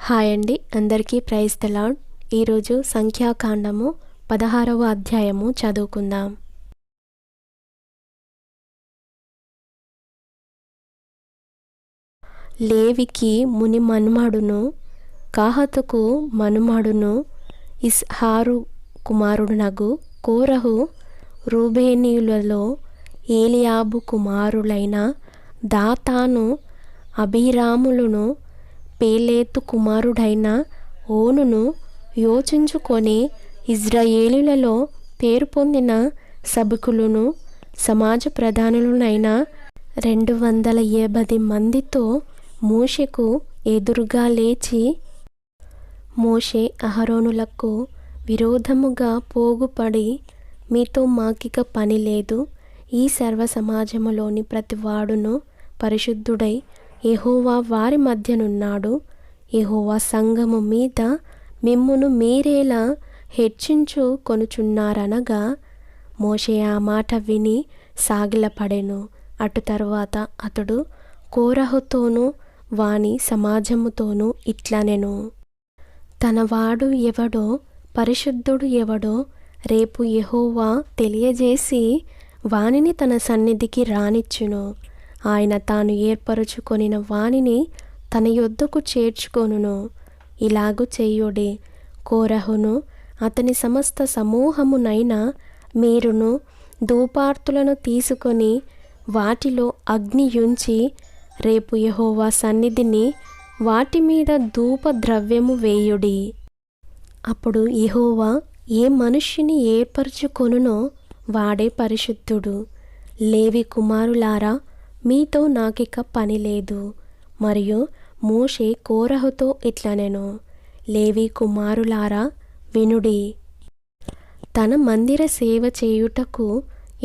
Hi అండి, అందరికీ praise the lord. ఈరోజు సంఖ్యాకాండము 16వ అధ్యాయము చదువుకుందాం. లేవికి ముని మనుమడును, కాహతుకు మనుమడును, ఇస్హారు కుమారుడునగు కోరహు రూబేనీయులలో ఏలియాబు కుమారులైన దాతాను, అబీరాములను, పేలేతు కుమారుడైన ఓనును యోచించుకొని ఇజ్రాయేలీయులలో పేరు పొందిన సభికులను సమాజ ప్రధానులనైన 280 మందితో మోషేకు ఎదురుగా లేచి, మోషే అహరోనులకు విరోధముగా పోగుపడి, మీతో మాకిక పని లేదు. ఈ సర్వ సమాజములోని ప్రతివాడును పరిశుద్ధుడై యెహోవా వారి మధ్యనున్నాడు. యెహోవా సంఘము మీద మిమ్మును మీరేలా హెచ్చించు కొనుచున్నారనగా, మోషే ఆ మాట విని సాగిలపడెను. అటు తరువాత అతడు కోరహుతోనూ వాని సమాజముతోనూ ఇట్లనెను, తనవాడు ఎవడో, పరిశుద్ధుడు ఎవడో రేపు యెహోవా తెలియజేసి వానిని తన సన్నిధికి రానిచ్చును. ఆయన తాను ఏర్పరచుకొనిన వానిని తన యొద్దకు చేర్చుకొనును. ఇలాగు చెయ్యుడి. కోరహును అతని సమస్త సమూహమునైనా మీరును ధూపార్తులను తీసుకొని వాటిలో అగ్నియుంచి రేపు యెహోవా సన్నిధిని వాటి మీద ధూప ద్రవ్యము వేయుడి. అప్పుడు యెహోవా ఏ మనుష్యుని ఏర్పరచుకొనునో వాడే పరిశుద్ధుడు. లేవి కుమారులారా, మీతో నాకిక పని లేదు. మరియు మోషే కోరహుతో ఇట్లనెను, లేవి కుమారులారా వినుడి. తన మందిర సేవ చేయుటకు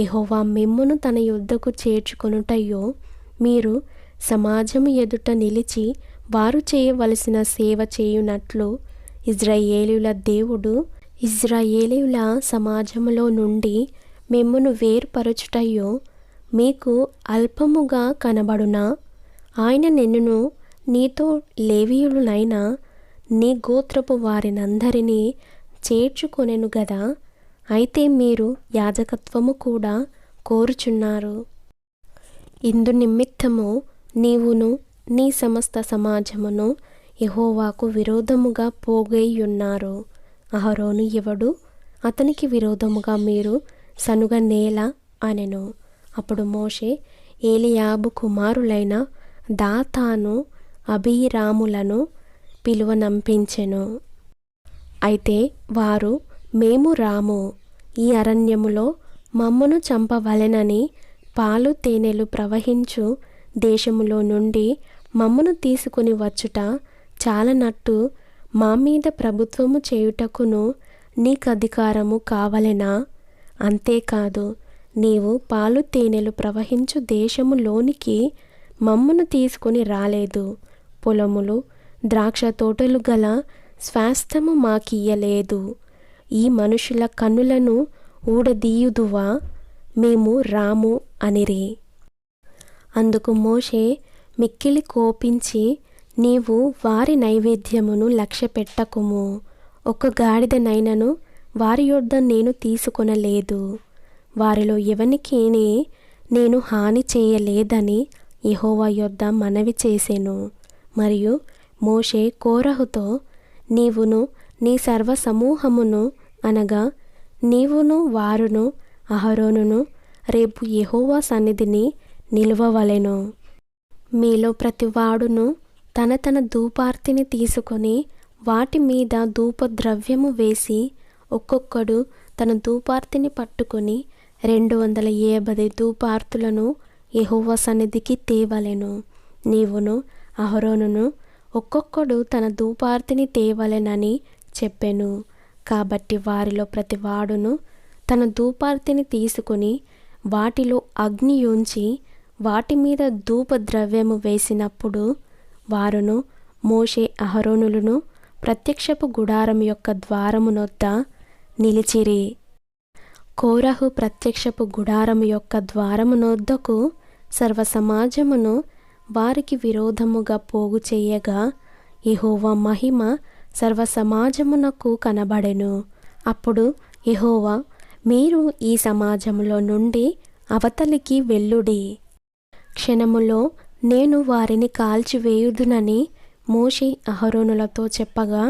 యెహోవా మిమ్మును తన యొద్దకు చేర్చుకొనుటయో, మీరు సమాజము ఎదుట నిలిచి వారు చేయవలసిన సేవ చేయునట్లు ఇజ్రాయేలీయుల దేవుడు ఇజ్రాయేలీయుల సమాజములో నుండి మిమ్మును వేర్పరచుటయో మీకు అల్పముగా కనబడునా? ఆయన నిన్నును నీతో లేవీయులనైన నీ గోత్రపు వారినందరినీ చేర్చుకొనెను గదా. అయితే మీరు యాజకత్వము కూడా కోరుచున్నారు. ఇందు నిమిత్తము నీవును నీ సమస్త సమాజమును యెహోవాకు విరోధముగా పోగైయున్నారు. అహరోను ఎవడు? అతనికి విరోధముగా మీరు సనుగనేలా అనెను. అప్పుడు మోషే ఏలియాబు కుమారులైన దాతాను, అబీరాములను పిలువనంపించెను. అయితే వారు, మేము రాము, ఈ అరణ్యములో మమ్మును చంపవలెనని పాలు తేనెలు ప్రవహించు దేశములో నుండి మమ్మును తీసుకుని వచ్చుట చాలనట్టు మా మీద ప్రభుత్వము చేయుటకును నీకధికారము కావలెనా? అంతేకాదు, నీవు పాలు తేనెలు ప్రవహించు దేశములోనికి మమ్మును తీసుకుని రాలేదు. పొలములు, ద్రాక్ష తోటలు గల స్వాస్థ్యము మాకియ్యలేదు. ఈ మనుషుల కన్నులను ఊడదీయుదువా? మేము రాము అనిరి. అందుకు మోషే మిక్కిలి కోపించి, నీవు వారి నైవేద్యమును లక్ష్యపెట్టకుము. ఒక గాడిదనైనను వారి యొద్ద నేను తీసుకొనలేదు. వారిలో ఎవనికేనే నేను హాని చేయలేదని యెహోవా యొద్ద మనవి చేసెను. మరియు మోషే కోరహుతో, నీవును నీ సర్వ సమూహమును అనగా నీవును వారును అహరోనును రేపు యెహోవా సన్నిధిని నిలువవలెను. మీలో ప్రతివాడును తన తన ధూపార్తిని తీసుకొని వాటి మీద ధూపద్రవ్యము వేసి, ఒక్కొక్కడు తన ధూపార్తిని పట్టుకొని 280 ధూపార్తులను యెహోవా సన్నిధికి తేవలెను. నీవును అహరోనును ఒక్కొక్కడు తన ధూపార్తిని తేవలెనని చెప్పెను. కాబట్టి వారిలో ప్రతివాడును తన ధూపార్తిని తీసుకుని వాటిలో అగ్నియుంచి వాటి మీద ధూపద్రవ్యము వేసినప్పుడు వారును మోషే అహరోనులను ప్రత్యక్షపు గుడారం యొక్క ద్వారమునొద్ద నిలిచిరి. కోరహు ప్రత్యక్షపు గుడారము యొక్క ద్వారమునొద్దకు సర్వ సమాజమును వారికి విరోధముగా పోగు చేయగా యెహోవా మహిమ సర్వ సమాజమునకు కనబడెను. అప్పుడు యెహోవా, మీరు ఈ సమాజములో నుండి అవతలికి వెళ్ళుడి. క్షణములో నేను వారిని కాల్చివేయుదునని మోషే అహరోనులతో చెప్పగా,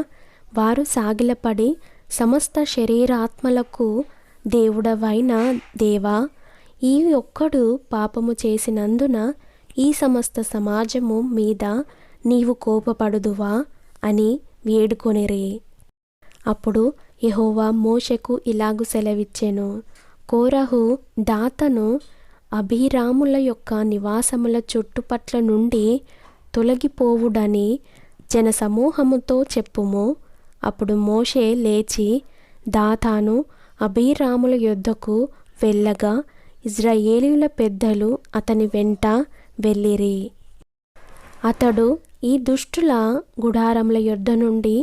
వారు సాగిలపడి, సమస్త శరీరాత్మలకు దేవుడవైన దేవా, ఈ ఒక్కడు పాపము చేసినందున ఈ సమస్త సమాజము మీద నీవు కోపపడుదువా అని వేడుకొనిరి. అప్పుడు యెహోవా మోషేకు ఇలాగు సెలవిచ్చెను, కోరహు, దాతను, అబీరాముల యొక్క నివాసముల చుట్టుపట్ల నుండి తొలగిపోవుడని జనసమూహముతో చెప్పుము. అప్పుడు మోషే లేచి దాతాను, అబీరాముల యొద్దకు వెళ్ళగా ఇశ్రాయేలీయుల పెద్దలు అతని వెంట వెళ్ళిరి. అతడు, ఈ దుష్టుల గుడారముల యొద్ద నుండి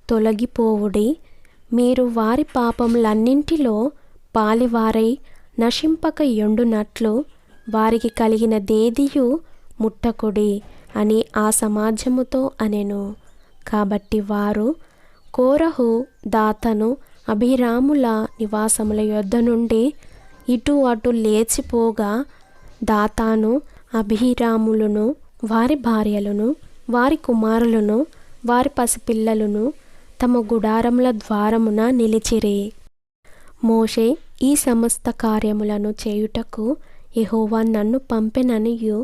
తొలగిపోవుడి, మీరు వారి పాపములన్నింటిలో పాలివారై నశింపక యొండునట్లు వారికి కలిగిన దేదియు ముట్టకుడి అని ఆ సమాజముతో అనెను. కాబట్టి వారు కోరహు, దాతను, అబీరాముల నివాసముల యొద్ద నుండి ఇటు అటు లేచిపోగా, దాతాను, అబీరాములను, వారి భార్యలను, వారి కుమారులను, వారి పసిపిల్లలను తమ గుడారముల ద్వారమున నిలిచిరి. మోషే ఈ సమస్త కార్యములను చేయుటకు యెహోవా నన్ను పంపెననియు,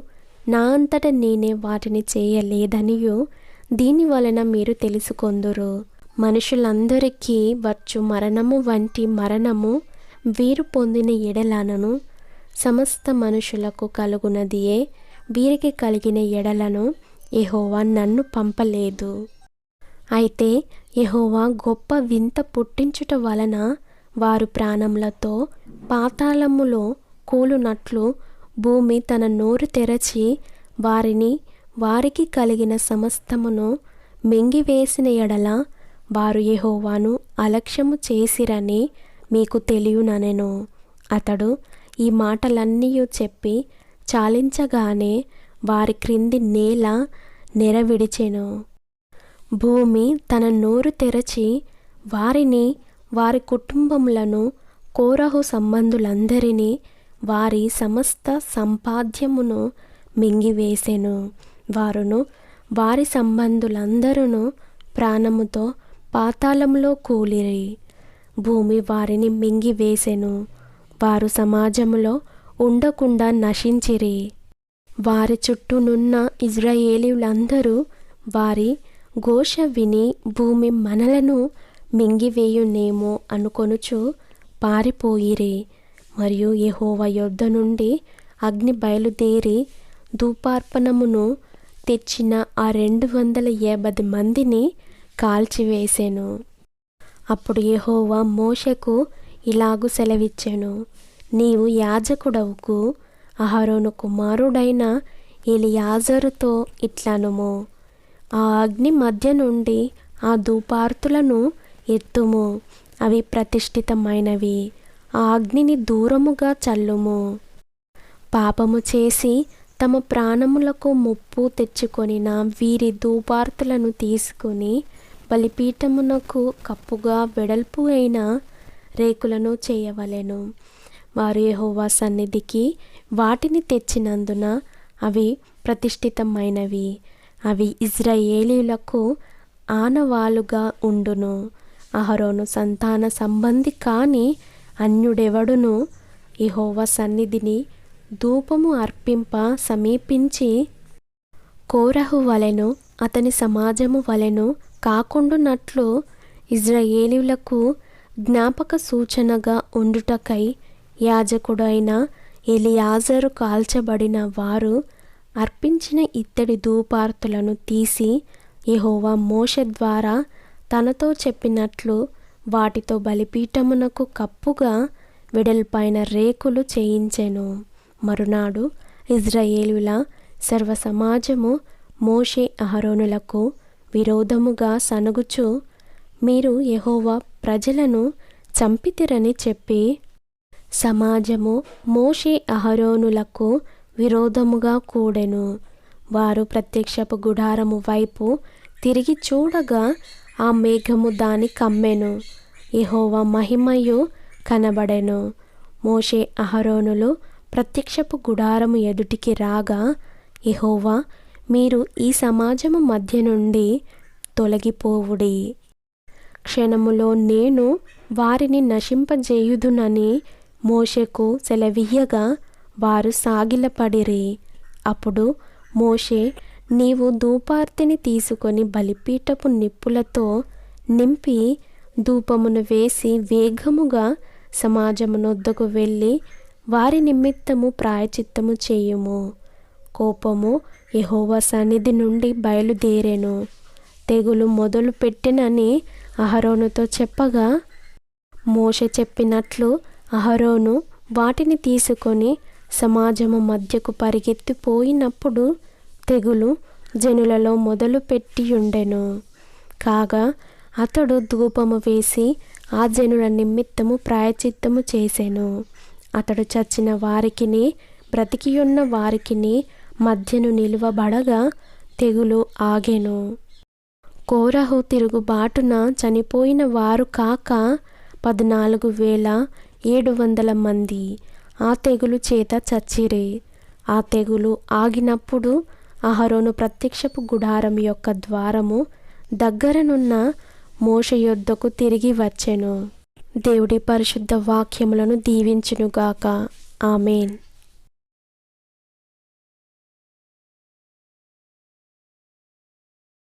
నా అంతట నేనే వాటిని చేయలేదనియు దీని వలన మీరు తెలుసుకొందురు. మనుషులందరికీ వచ్చు మరణము వంటి మరణము వీరు పొందిన ఎడలనను, సమస్త మనుషులకు కలుగునదియే వీరికి కలిగిన ఎడలను యెహోవా నన్ను పంపలేదు. అయితే యెహోవా గొప్ప వింత పుట్టించుట వలన వారు ప్రాణములతో పాతాళములో కూలునట్లు భూమి తన నోరు తెరచి వారిని, వారికి కలిగిన సమస్తమును మింగివేసిన ఎడల వారు యెహోవాను అలక్ష్యము చేసిరని మీకు తెలియననెను. అతడు ఈ మాటలన్నీయు చెప్పి చాలించగానే వారి క్రింది నేల నెరవిడిచెను. భూమి తన నోరు తెరచి వారిని, వారి కుటుంబములను, కోరహు సంబంధులందరినీ, వారి సమస్త సంపాద్యమును మింగివేసెను. వారును వారి సంబంధులందరూ ప్రాణముతో పాతాళంలో కూలిరి. భూమి వారిని మింగివేసెను. వారు సమాజములో ఉండకుండా నశించిరి. వారి చుట్టూనున్న ఇశ్రాయేలీయులందరూ వారి ఘోష విని భూమి మనలను మింగివేయునేమో అనుకొనుచు పారిపోయిరి. మరియు యెహోవా యొద్ద నుండి అగ్ని బయలుదేరి ధూపార్పణమును తెచ్చిన ఆ 250 మందిని కాల్చివేసెను. అప్పుడు యెహోవా మోషేకు ఇలాగు సెలవిచ్చెను, నీవు యాజకుడవుకు అహరోను కుమారుడైన ఎలియాజరుతో ఇట్లనుము, ఆ అగ్ని మధ్య నుండి ఆ ధూపార్తులను ఎత్తుము, అవి ప్రతిష్ఠితమైనవి, ఆ అగ్నిని దూరముగా చల్లుము. పాపము చేసి తమ ప్రాణములకు ముప్పు తెచ్చుకొనిన వీరి ధూపార్తులను తీసుకుని బలిపీఠమునకు కప్పుగా వెడల్పు అయిన రేకులను చేయవలెను. వారు యెహోవా సన్నిధికి వాటిని తెచ్చినందున అవి ప్రతిష్ఠితమైనవి. అవి ఇశ్రాయేలీయులకు ఆనవాలుగా ఉండును. అహరోను సంతాన సంబంధి కాని అన్యుడెవడును యెహోవా సన్నిధిని ధూపము అర్పింప సమీపించి కోరహు వలెను అతని సమాజము వలెను కాకుండునట్లు ఇశ్రాయేలీయులకు జ్ఞాపక సూచనగా ఉండుటకై యాజకుడైన ఎలియాజరు కాల్చబడిన వారు అర్పించిన ఇత్తడి ధూపార్తులను తీసి యెహోవా మోషే ద్వారా తనతో చెప్పినట్లు వాటితో బలిపీఠమునకు కప్పుగా వెడల్పైన రేకులు చేయించెను. మరునాడు ఇశ్రాయేలీయుల సర్వ సమాజము మోషే అహరోనులకు విరోధముగా సనుగుచు, మీరు యెహోవా ప్రజలను చంపితిరని చెప్పి సమాజము మోషే అహరోనులకు విరోధముగా కూడెను. వారు ప్రత్యక్షపు గుడారము వైపు తిరిగి చూడగా ఆ మేఘము దాని కమ్మెను. యెహోవా మహిమయు కనబడెను. మోషే అహరోనులు ప్రత్యక్షపు గుడారము ఎదుటికి రాగా, యెహోవా, మీరు ఈ సమాజము మధ్య నుండి తొలగిపోవుడి. క్షణములో నేను వారిని నశింపజేయుదునని మోషేకు సెలవీయగా వారు సాగిలపడిరి. అప్పుడు మోషే, నీవు ధూపార్తిని తీసుకొని బలిపీఠపు నిప్పులతో నింపి ధూపమును వేసి వేగముగా సమాజమునొద్దకు వెళ్ళి వారి నిమిత్తము ప్రాయచిత్తము చేయుము. కోపము యెహోవా సన్నిధి నుండి బయలుదేరెను. తెగులు మొదలు పెట్టెనని అహరోనుతో చెప్పగా, మోషే చెప్పినట్లు అహరోను వాటిని తీసుకొని సమాజము మధ్యకు పరిగెత్తిపోయినప్పుడు తెగులు జనులలో మొదలు పెట్టియుండెను. కాగా అతడు ధూపము వేసి ఆ జనుల నిమిత్తము ప్రాయచిత్తము చేసెను. అతడు చచ్చిన వారికిని బ్రతికియున్న వారికిని మధ్యను నిలువబడగా తెగులు ఆగెను. కోరహు తిరుగుబాటున చనిపోయిన వారు కాక 14,700 మంది ఆ తెగులు చేత చచ్చిరి. ఆ తెగులు ఆగినప్పుడు అహరోను ప్రత్యక్షపు గుడారం యొక్క ద్వారము దగ్గరనున్న మోషే యొద్దకు తిరిగి వచ్చెను. దేవుడి పరిశుద్ధ వాక్యములను దీవించునుగాక. ఆమేన్.